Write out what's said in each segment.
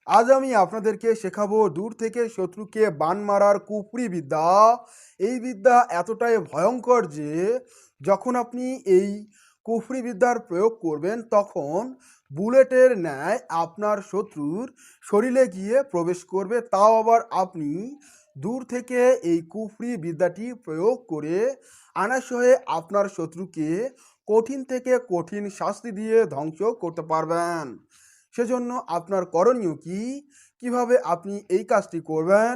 আজ আমি আপনাদেরকে শেখাবো দূর থেকে শত্রুকে বান মারার কুফরি বিদ্যা। এই বিদ্যা এতটাই ভয়ঙ্কর যে যখন আপনি এই কুফরি বিদ্যার প্রয়োগ করবেন তখন বুলেটের ন্যায় আপনার শত্রুর শরীরে গিয়ে প্রবেশ করবে, তাও আবার আপনি দূর থেকে এই কুফরি বিদ্যাটি প্রয়োগ করে অনায়াসে আপনার শত্রুকে কঠিন থেকে কঠিন শাস্তি দিয়ে ধ্বংস করতে পারবেন। সেজন্য আপনার করণীয় কি, কিভাবে আপনি এই কাজটি করবেন,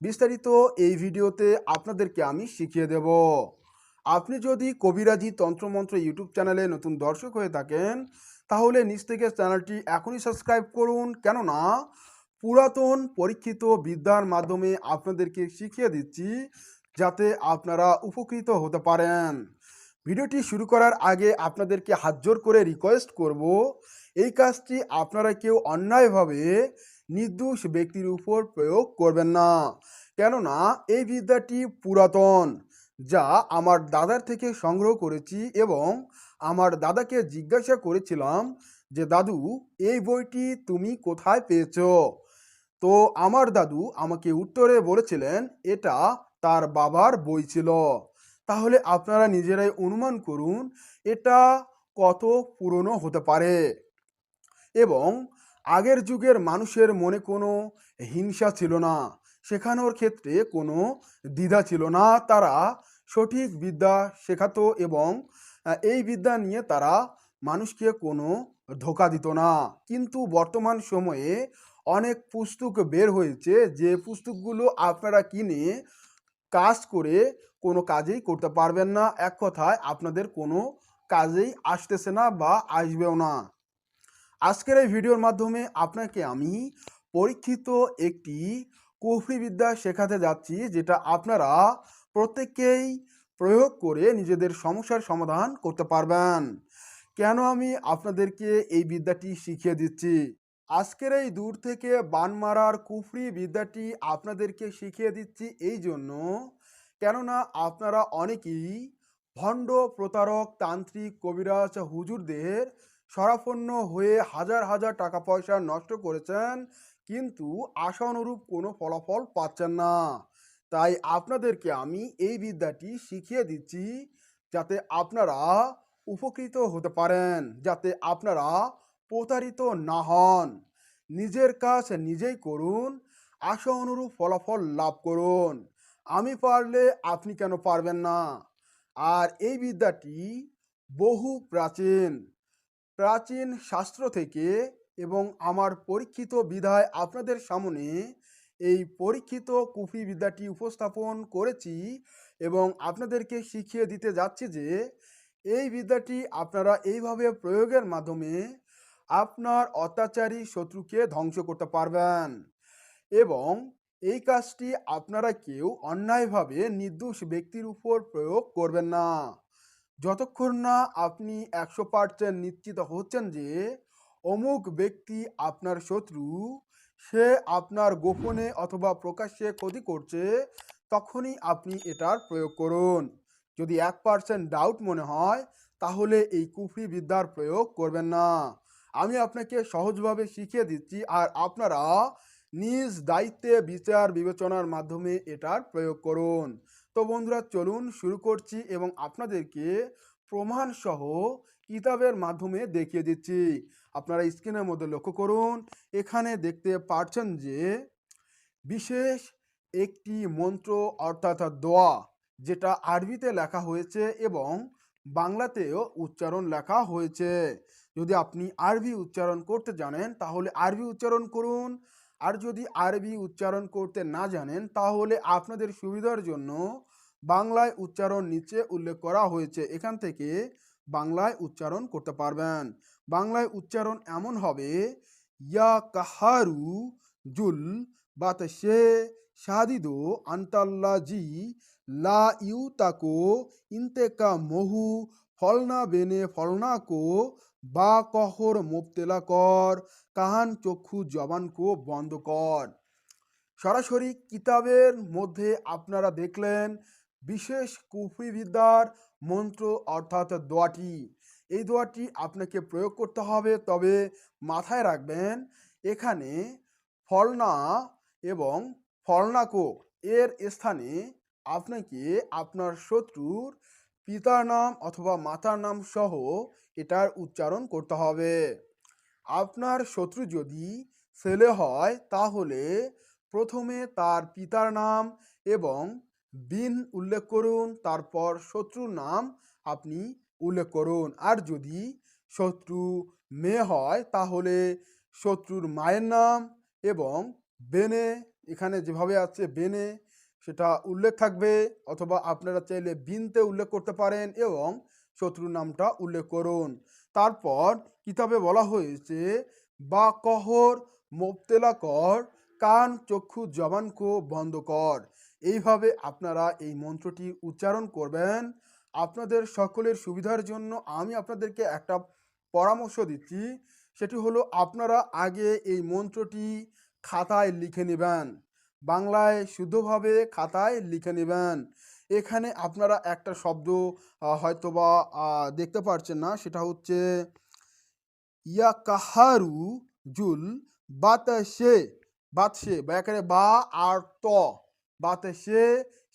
বিস্তারিত এই ভিডিওতে আপনাদেরকে আমি শিখিয়ে দেব। আপনি যদি কবিরাজি তন্ত্রমন্ত্র ইউটিউব চ্যানেলে নতুন দর্শক হয়ে থাকেন তাহলে নিচ থেকে চ্যানেলটি এখনই সাবস্ক্রাইব করুন, কেননা পুরাতন পরীক্ষিত বিদ্যার মাধ্যমে আপনাদেরকে শিখিয়ে দিচ্ছি যাতে আপনারা উপকৃত হতে পারেন। ভিডিওটি শুরু করার আগে আপনাদেরকে হাত জোর করে রিকোয়েস্ট করব, এই কাজটি আপনারা কেউ অন্যায়ভাবে নির্দোষ ব্যক্তির উপর প্রয়োগ করবেন না, কেননা এই বিদ্যাটি পুরাতন, যা আমার দাদার থেকে সংগ্রহ করেছি এবং আমার দাদাকে জিজ্ঞাসা করেছিলাম যে দাদু, এই বইটি তুমি কোথায় পেয়েছো? তো আমার দাদু আমাকে উত্তরে বলেছিলেন এটা তার বাবার বই ছিল। তাহলে আপনারা নিজেরাই অনুমান করুন এটা কত পুরনো হতে পারে। এবং আগের যুগের মানুষের মনে কোনো হিংসা ছিল না, শেখানোর ক্ষেত্রে কোনো দ্বিধা ছিল না, তারা সঠিক বিদ্যা শেখাতো এবং এই বিদ্যা নিয়ে তারা মানুষকে কোনো ধোঁকা দিত না। কিন্তু বর্তমান সময়ে অনেক পুস্তক বের হয়েছে যে পুস্তকগুলো আপনারা কিনে কাজ করে কোনো কাজেই করতে পারবেন না, এক কথায় আপনাদের কোনো কাজেই আসতেছে না বা আসবেও না। আজকের এই ভিডিওর মাধ্যমে আপনাকে আমি পরীক্ষিত একটি কুফরি বিদ্যা শেখাতে যাচ্ছি, যেটা আপনারা প্রত্যেকেই প্রয়োগ করে নিজেদের সমস্যার সমাধান করতে পারবেন। কেন আমি আপনাদেরকে এই বিদ্যাটি শিখিয়ে দিচ্ছি? আজকের এই দূর থেকে বান মারার কুফরি বিদ্যাটি আপনাদেরকে শিখিয়ে দিচ্ছি এই জন্য, কেননা আপনারা অনেকেই ভণ্ড প্রতারক তান্ত্রিক কবিরাজ হুজুরদের শরাফন্ন হয়ে হাজার হাজার টাকা পয়সা নষ্ট করেছেন, কিন্তু আশানুরূপ কোনো ফলাফল পাচ্ছেন না। তাই আপনাদেরকে আমি এই বিদ্যাটি শিখিয়ে দিচ্ছি যাতে আপনারা উপকৃত হতে পারেন, যাতে আপনারা প্রতারিত না হন। নিজের কাজ নিজেই করুন, আশা অনুরূপ ফলাফল লাভ করুন। আমি পারলে আপনি কেন পারবেন না? আর এই বিদ্যাটি বহু প্রাচীন প্রাচীন শাস্ত্র থেকে এবং আমার পরীক্ষিত বিধায় আপনাদের সামনে এই পরীক্ষিত কুফরি বিদ্যাটি উপস্থাপন করেছি এবং আপনাদেরকে শিখিয়ে দিতে যাচ্ছি যে এই বিদ্যাটি আপনারা এইভাবে প্রয়োগের মাধ্যমে আপনার অত্যাচারী শত্রুকে ধ্বংস করতে পারবেন। এবং এই কাজটি আপনারা কেউ অন্যায়ভাবে নির্দোষ ব্যক্তির উপর প্রয়োগ করবেন না, যতক্ষণ না আপনি 100% নিশ্চিত হচ্ছেন যে অমুক ব্যক্তি আপনার শত্রু, সে আপনার গোপনে অথবা প্রকাশ্যে ক্ষতি করছে, তখনই আপনি এটার প্রয়োগ করুন। যদি 1% ডাউট মনে হয় তাহলে এই কুফরি বিদ্যার প্রয়োগ করবেন না। আমি আপনাকে সহজভাবে শিখিয়ে দিচ্ছি আর আপনারা নিজ দায়িত্বে বিচার বিবেচনার মাধ্যমে এটার প্রয়োগ করুন। তো বন্ধুরা চলুন শুরু করছি এবং আপনাদেরকে প্রমাণ সহ কিতাবের মাধ্যমে দেখিয়ে দিচ্ছি। আপনারা স্ক্রিনের মধ্যে লক্ষ্য করুন, এখানে দেখতে পাচ্ছেন যে বিশেষ একটি মন্ত্র অর্থাৎ দোয়া, যেটা আরবিতে লেখা হয়েছে এবং বাংলাতেও উচ্চারণ লেখা হয়েছে। যদি আপনি আরবি উচ্চারণ করতে জানেন তাহলে আরবি উচ্চারণ করুন, আর যদি আরবি উচ্চারণ করতে না জানেন তাহলে আপনাদের সুবিধার জন্য বাংলায় উচ্চারণ নিচে উল্লেখ করা হয়েছে, এখান থেকে বাংলায় উচ্চারণ করতে পারবেন। বাংলায় উচ্চারণ এমন হবে, ইয়া কাহারু জুল বাতাসে শাদিদো আন্তাল্লাজি লা ইউ তাকো ইন্তেকা মহু ফলনা বেনে ফলনা কো বা কহর মোবতেলা কর কাহান চক্ষু জবান কো বন্ধ কর। সরাসরি কিতাবের মধ্যে আপনারা দেখলেন বিশেষ কুফরি বিদ্যার মন্ত্র অর্থাৎ দোয়াটি। এই দোয়াটি আপনাকে প্রয়োগ করতে হবে, তবে মাথায় রাখবেন এখানে ফলনা এবং ফলনাকো এর স্থানে আপনাকে আপনার শত্রুর পিতার নাম অথবা মাতার নাম সহ এটার উচ্চারণ করতে হবে। আপনার শত্রু যদি ছেলে হয় তাহলে প্রথমে তার পিতার নাম এবং বিন উল্লেখ করুন, তারপর শত্রুর নাম আপনি উল্লেখ করুন। আর যদি শত্রু মেয়ে হয় তাহলে শত্রুর মায়ের নাম এবং বেনে, এখানে যেভাবে আছে বেনে সেটা উল্লেখ থাকবে, অথবা আপনারা চাইলে বিনতে উল্লেখ করতে পারেন এবং শত্রুর নামটা উল্লেখ করুন। তারপর কিতাবে বলা হয়েছে বা কহর মোবতেলা কর, কান চক্ষু জবানকে বন্ধ কর। এইভাবে আপনারা এই মন্ত্রটি উচ্চারণ করবেন। আপনাদের সকলের সুবিধার জন্য আমি আপনাদেরকে একটা পরামর্শ দিচ্ছি, সেটি হলো আপনারা আগে এই মন্ত্রটি খাতায় লিখে নেবেন, বাংলায় শুদ্ধভাবে খাতায় লিখে নেবেন। এখানে আপনারা একটা শব্দ হয়তোবা দেখতে পারছেন না, সেটা হচ্ছে ইয়াকাহারু জুল বাতাসে, বাতসে বা এখানে বা আর ত, বাতাসে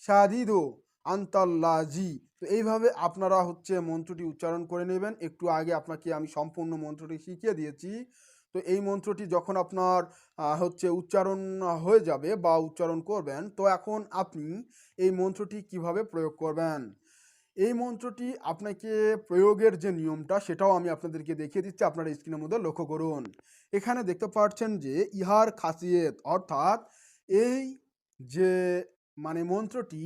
সাদিদো আন্তাল্লাজি। তো এইভাবে আপনারা হচ্ছে মন্ত্রটি উচ্চারণ করে নেবেন। একটু আগে আপনাকে আমি সম্পূর্ণ মন্ত্রটি শিখিয়ে দিয়েছি। তো এই মন্ত্রটি যখন আপনার হচ্ছে উচ্চারণ হয়ে যাবে বা উচ্চারণ করবেন, তো এখন আপনি এই মন্ত্রটি কিভাবে প্রয়োগ করবেন। এই মন্ত্রটি আপনাকে প্রয়োগের যে নিয়মটা সেটাও আমি আপনাদেরকে দেখিয়ে দিচ্ছি, আপনারা স্ক্রিনের মধ্যে লক্ষ্য করুন। এখানে দেখতে পাচ্ছেন যে ইহার খাসিয়ত, অর্থাৎ এই যে মানে মন্ত্রটি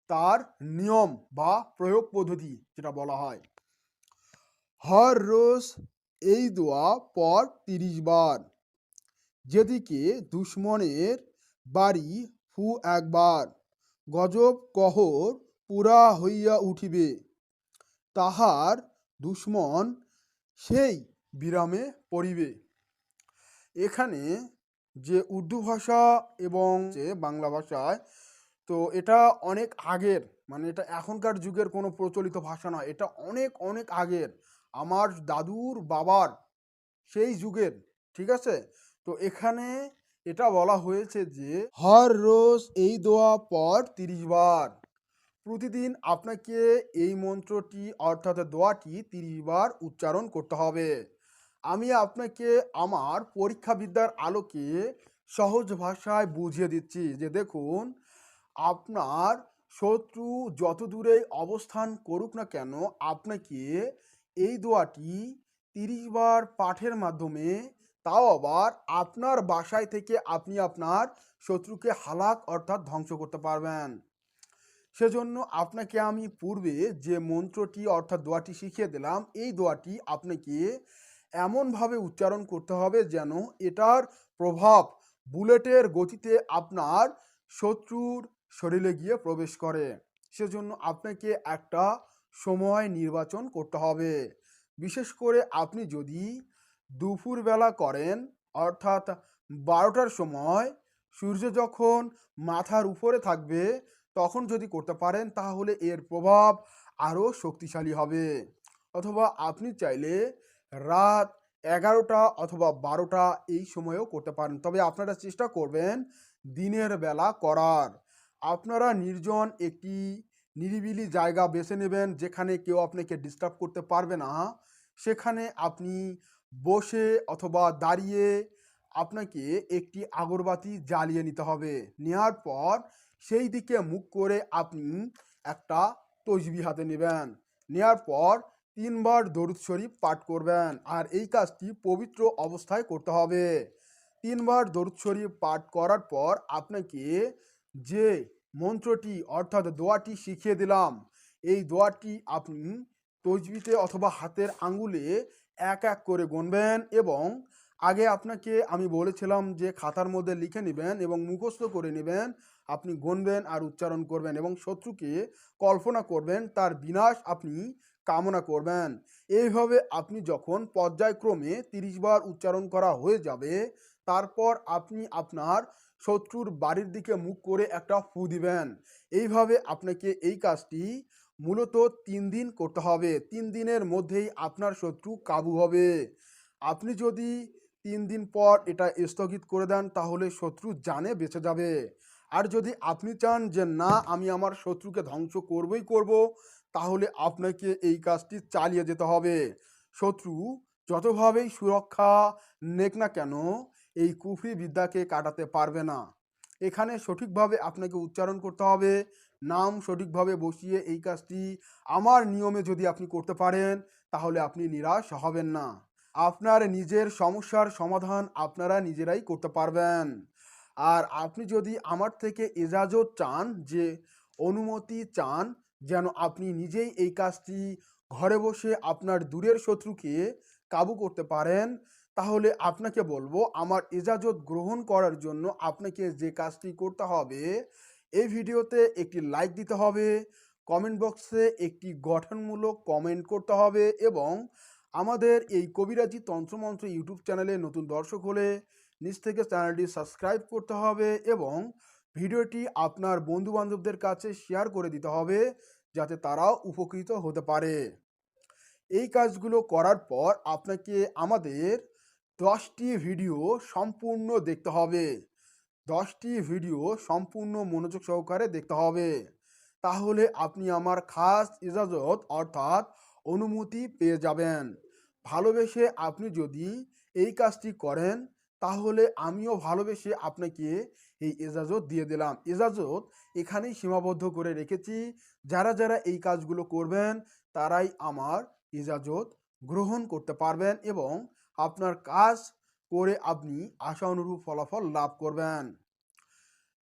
তার নিয়ম বা প্রয়োগ পদ্ধতি যেটা বলা হয়, হর রোজ এই দোয়া পর 30 বার, যেদিকে দুশ্মনের বাড়ি ফু একবার, গজব কহর পুরা হইয়া উঠিবে, তাহার দুশ্মন সেই বিরামে পড়িবে। এখানে যে উর্দু ভাষা এবং যে বাংলা ভাষায়, তো এটা অনেক আগের, মানে এটা এখনকার যুগের কোনো প্রচলিত ভাষা নয়, এটা অনেক অনেক আগের, আমার দাদুর বাবার সেই যুগের, ঠিক আছে। তো এখানে এটা বলা হয়েছে যে হর রোজ এই দোয়া পর 30 বার, প্রতিদিন আপনাকে এই মন্ত্রটি অর্থাৎ দোয়াটি 30 বার উচ্চারণ করতে হবে। আমি আপনাকে আমার পরীক্ষা বিদ্যার আলোকে সহজ ভাষায় বুঝিয়ে দিচ্ছি যে দেখুন, আপনার শত্রু যত দূরেই অবস্থান করুক না কেন, আপনাকে এই দোয়াটি 30 বার পাঠের মাধ্যমে, তাও আবার আপনার বাসায় থেকে আপনি আপনার শত্রুকে হালাক অর্থাৎ ধ্বংস করতে পারবেন। সেজন্য আপনাকে আমি পূর্বে যে মন্ত্রটি অর্থাৎ দোয়াটি শিখিয়ে দিলাম, এই দোয়াটি আপনাকে এমনভাবে উচ্চারণ করতে হবে যেন এটার প্রভাব বুলেটের গতিতে আপনার শত্রুর শরীরে গিয়ে প্রবেশ করে। সেজন্য আপনাকে একটা সময় নির্বাচন করতে হবে। বিশেষ করে আপনি যদি দুপুরবেলা করেন, অর্থাৎ 12টার সময় সূর্য যখন মাথার উপরে থাকবে, তখন যদি করতে পারেন তাহলে এর প্রভাব আরও শক্তিশালী হবে। অথবা আপনি চাইলে রাত 11টা অথবা 12টা এই সময়েও করতে পারেন, তবে আপনারা চেষ্টা করবেন দিনের বেলা করার। আপনারা নির্জন একটি নিরিবিলি জায়গা বেছে নেবেন যেখানে কেউ আপনাকে ডিস্টার্ব করতে পারবে না। সেখানে আপনি বসে অথবা দাঁড়িয়ে আপনাকে একটি আগরবাতি জ্বালিয়ে নিতে হবে। নেওয়ার পর সেই দিকে মুখ করে আপনি একটা তসবিহ হাতে নেবেন। নেওয়ার পর 3 বার দরুদ শরীফ পাঠ করবেন, আর এই কাজটি পবিত্র অবস্থায় করতে হবে। 3 বার দরুদ শরীফ পাঠ করার পর আপনাকে যে মন্ত্রটি অর্থাৎ দোয়াটি শিখিয়ে দিলাম, এই দোয়াটি আপনি তসবিতে অথবা হাতের আঙ্গুলে এক এক করে গুনবেন, এবং আগে আপনাকে আমি বলেছিলাম যে খাতার মধ্যে লিখে নেবেন এবং মুখস্থ করে নেবেন। আপনি গুনবেন আর উচ্চারণ করবেন এবং শত্রুকে কল্পনা করবেন, তার বিনাশ আপনি কামনা করবেন। এইভাবে আপনি যখন পর্যায়ক্রমে 30 বার উচ্চারণ করা হয়ে যাবে, তারপর আপনি আপনার শত্রুর বাড়ির দিকে মুখ করে একটা ফু দিবেন। এইভাবে আপনাকে এই কাজটি মূলত 3 দিন করতে হবে। 3 দিনের মধ্যেই আপনার শত্রু কাবু হবে। আপনি যদি 3 দিন পর এটা স্থগিত করে দেন, তাহলে শত্রু জানে বেঁচে যাবে। আর যদি আপনি চান যে না, আমি আমার শত্রুকে ধ্বংস করবই করব, তাহলে আপনাকে এই কাজটি চালিয়ে যেতে হবে। শত্রু যতভাবেই সুরক্ষা নেক না কেন, এই কুফরি বিদ্যাকে কাটাতে পারবে না। এখানে সঠিকভাবে আপনাকে উচ্চারণ করতে হবে, নাম সঠিকভাবে বসিয়ে এই কাজটি আমার নিয়মে যদি আপনি করতে পারেন, তাহলে আপনি নিরাশ হবেন না। আপনার নিজের সমস্যার সমাধান আপনারা নিজেরাই করতে পারবেন। আর আপনি যদি আমার থেকে ইজাজত চান, যে অনুমতি চান যেন আপনি নিজেই এই কাজটি ঘরে বসে আপনার দূরের শত্রুকে কাবু করতে পারেন, তাহলে আপনাকে বলবো আমার ইজাজত গ্রহণ করার জন্য আপনাকে যে কাজটি করতে হবে, এই ভিডিওতে একটি লাইক দিতে হবে, কমেন্ট বক্সে একটি গঠনমূলক কমেন্ট করতে হবে এবং আমাদের এই কবিরাজি তন্ত্রমন্ত্র ইউটিউব চ্যানেলে নতুন দর্শক হলে নিচ থেকে চ্যানেলটি সাবস্ক্রাইব করতে হবে এবং ভিডিওটি আপনার বন্ধুবান্ধবদের কাছে শেয়ার করে দিতে হবে, যাতে তারাও উপকৃত হতে পারে। এই কাজগুলো করার পর আপনাকে আমাদের 10টি ভিডিও সম্পূর্ণ দেখতে হবে। 10টি ভিডিও সম্পূর্ণ মনোযোগ সহকারে দেখতে হবে। তাহলে আপনি আমার খাস ইজাজত অর্থাৎ অনুমতি পেয়ে যাবেন। ভালোবেসে আপনি যদি এই কাজটি করেন, তাহলে আমিও ভালোবেসে আপনাকে এই ইজাজত দিয়ে দিলাম। ইজাজত এখানেই সীমাবদ্ধ করে রেখেছি। যারা যারা এই কাজগুলো করবেন, তারাই আমার ইজাজত গ্রহণ করতে পারবেন এবং আপনার কাজ করে আপনি আশা অনুরূপ ফলাফল লাভ করবেন।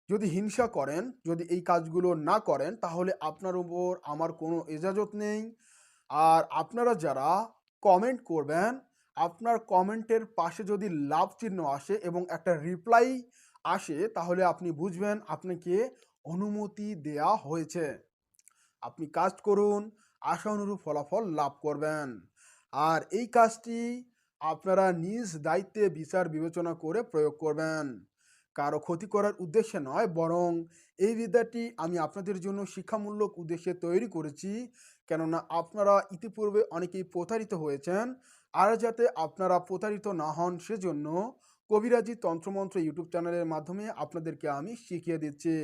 যদি হিংসা করেন, যদি এই কাজগুলো না করেন, তাহলে আপনার উপর আমার কোনো এজাজত নেই। আর আপনারা যারা কমেন্ট করবেন, আপনার কমেন্টের পাশে যদি লাভ চিহ্ন আসে এবং একটা রিপ্লাই আসে, তাহলে আপনি বুঝবেন আপনাকে অনুমতি দেয়া হয়েছে। আপনি কাজ করুন, আশা অনুরূপ ফলাফল লাভ করবেন। আর এই কাজটি আপনারা নিজ দায়িত্বে বিচার বিবেচনা করে প্রয়োগ করবেন। কারো ক্ষতি করার উদ্দেশ্যে নয়, বরং এই বিদ্যাটি আমি আপনাদের জন্য শিক্ষামূলক উদ্দেশ্যে তৈরি করেছি। কেননা আপনারা ইতিপূর্বে অনেকেই প্রতারিত হয়েছেন। আর যাতে আপনারা প্রতারিত না হন, সেজন্য কবিরাজি তন্ত্রমন্ত্র ইউটিউব চ্যানেলের মাধ্যমে আপনাদেরকে আমি শিখিয়ে দিচ্ছি।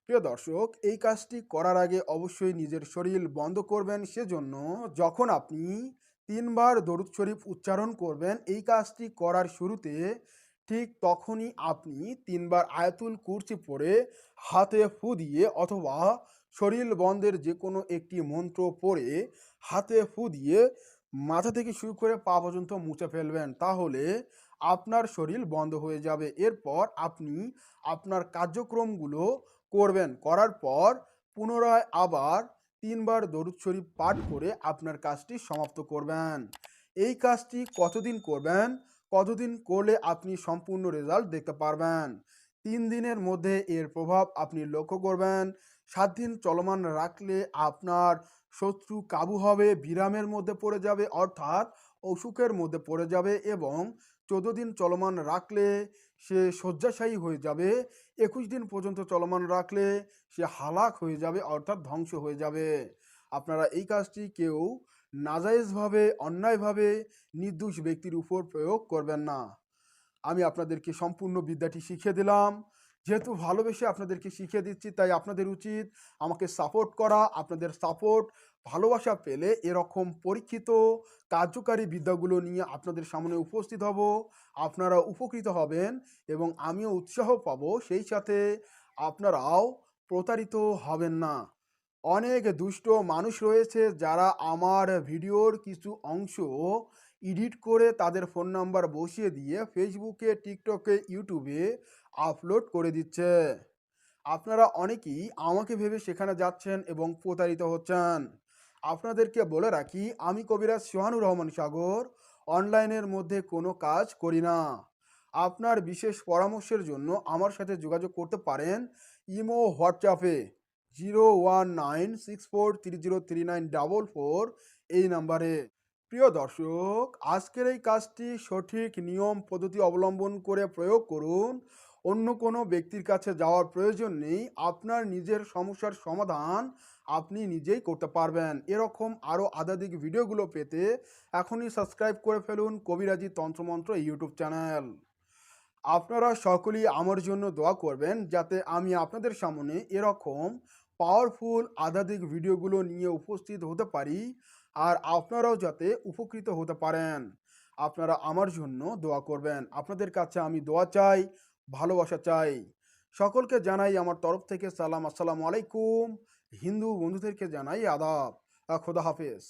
প্রিয় দর্শক, এই কাজটি করার আগে অবশ্যই নিজের শরীর বন্ধ করবেন। সেজন্য যখন আপনি 3বার দরুদ শরীফ উচ্চারণ করবেন এই কাজটি করার শুরুতে, ঠিক তখনই আপনি 3বার আয়াতুল কুরসি পড়ে হাতে ফু দিয়ে অথবা শরীর বন্ধের যে কোনো একটি মন্ত্র পড়ে হাতে ফু দিয়ে মাথা থেকে শুরু করে পা পর্যন্ত মুছে ফেলবেন। তাহলে আপনার শরীর বন্ধ হয়ে যাবে। এরপর আপনি আপনার কার্যক্রমগুলো করবেন। করার পর পুনরায় আবার 3বার দরুদ শরীফ পাঠ করে আপনার কাজটি সমাপ্ত করবেন। এই কাজটি কতদিন করবেন, কতদিন করলে আপনি সম্পূর্ণ রেজাল্ট দেখতে পারবেন? 3 দিনের মধ্যে এর প্রভাব আপনি লক্ষ্য করবেন। 7 দিন চলমান রাখলে আপনার শত্রু কাবু হবে, বিরামের মধ্যে পড়ে যাবে অর্থাৎ অসুখের মধ্যে পড়ে যাবে এবং 14 দিন চলমান রাখলে সে শয্যাশায়ী হয়ে যাবে। 21 দিন পর্যন্ত চলমান রাখলে সে হালাক হয়ে যাবে অর্থাৎ ধ্বংস হয়ে যাবে। আপনারা এই কাজটি কেউ নাজায়েজভাবে, অন্যায়ভাবে নির্দোষ ব্যক্তির উপর প্রয়োগ করবেন না। আমি আপনাদেরকে সম্পূর্ণ বিদ্যাটি শিখিয়ে দিলাম। যেহেতু ভালোবেসে আপনাদেরকে শিখিয়ে দিচ্ছি, তাই আপনাদের উচিত আমাকে সাপোর্ট করা। আপনাদের সাপোর্ট, ভালোবাসা পেলে এরকম পরীক্ষিত কার্যকারী বিদ্যাগুলো নিয়ে আপনাদের সামনে উপস্থিত হব। আপনারা উপকৃত হবেন এবং আমিও উৎসাহ পাবো। সেই সাথে আপনারাও প্রতারিত হবেন না। অনেক দুষ্ট মানুষ রয়েছে যারা আমার ভিডিওর কিছু অংশ এডিট করে তাদের ফোন নাম্বার বসিয়ে দিয়ে ফেসবুকে, টিকটকে, ইউটিউবে আপলোড করে দিচ্ছে। আপনারা অনেকেই আমাকে ভেবে সেখানে যাচ্ছেন এবং প্রতারিত হচ্ছেন। আপনাদেরকে বলে রাখি, আমি কবিরাজ সোহানুর রহমান সাগর অনলাইনের মধ্যে কোনো কাজ করি না। আপনার বিশেষ পরামর্শের জন্য আমার সাথে যোগাযোগ করতে পারেন ইমো, হোয়াটসঅ্যাপে 01964303944 এই নাম্বারে। প্রিয় দর্শক, আজকের এই কাজটি সঠিক নিয়ম পদ্ধতি অবলম্বন করে প্রয়োগ করুন। অন্য কোনো ব্যক্তির কাছে যাওয়ার প্রয়োজন নেই। আপনার নিজের সমস্যার সমাধান আপনি নিজেই করতে পারবেন। এরকম আরও আধ্যাত্মিক ভিডিওগুলো পেতে এখনই সাবস্ক্রাইব করে ফেলুন কবিরাজি তন্ত্রমন্ত্র ইউটিউব চ্যানেল। আপনারা সকলেই আমার জন্য দোয়া করবেন যাতে আমি আপনাদের সামনে এরকম পাওয়ারফুল আধ্যাত্মিক ভিডিওগুলো নিয়ে উপস্থিত হতে পারি আর আপনারাও যাতে উপকৃত হতে পারেন। আপনারা আমার জন্য দোয়া করবেন। আপনাদের কাছে আমি দোয়া চাই, ভালোবাসা চাই। সকলকে জানাই আমার তরফ থেকে সালাম, আসসালামু আলাইকুম। হিন্দু বন্ধুদেরকে জানাই আদাব। খোদা হাফেজ।